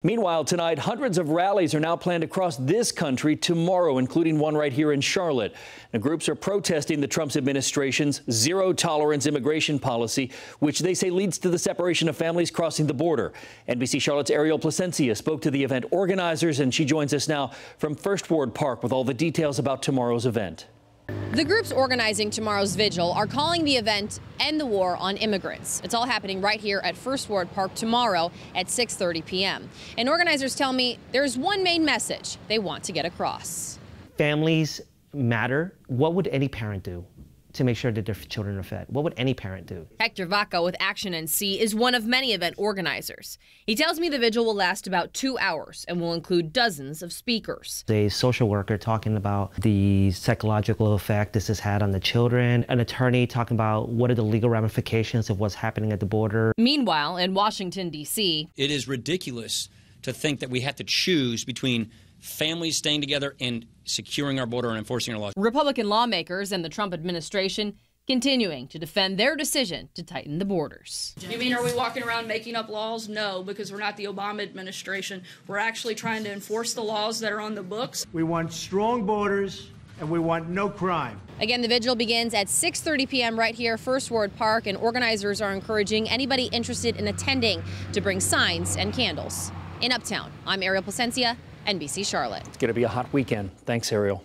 Meanwhile, tonight, hundreds of rallies are now planned across this country tomorrow, including one right here in Charlotte. Now, groups are protesting the Trump administration's zero-tolerance immigration policy, which they say leads to the separation of families crossing the border. NBC Charlotte's Ariel Placencia spoke to the event organizers, and she joins us now from First Ward Park with all the details about tomorrow's event. The groups organizing tomorrow's vigil are calling the event End the War on Immigrants. It's all happening right here at First Ward Park tomorrow at 6:30 p.m. And organizers tell me there's one main message they want to get across. Families matter. What would any parent do to make sure that their children are fed? What would any parent do? Hector Vaca with Action NC is one of many event organizers. He tells me the vigil will last about 2 hours and will include dozens of speakers. A social worker talking about the psychological effect this has had on the children, an attorney talking about what are the legal ramifications of what's happening at the border. Meanwhile, in Washington, D.C., it is ridiculous to think that we have to choose between families staying together and securing our border and enforcing our laws. Republican lawmakers and the Trump administration continuing to defend their decision to tighten the borders. You mean, are we walking around making up laws? No, because we're not the Obama administration. We're actually trying to enforce the laws that are on the books. We want strong borders, and we want no crime. Again, the vigil begins at 6:30 p.m. right here, First Ward Park, and organizers are encouraging anybody interested in attending to bring signs and candles. In Uptown, I'm Ariel Placencia, NBC Charlotte. It's going to be a hot weekend. Thanks, Ariel.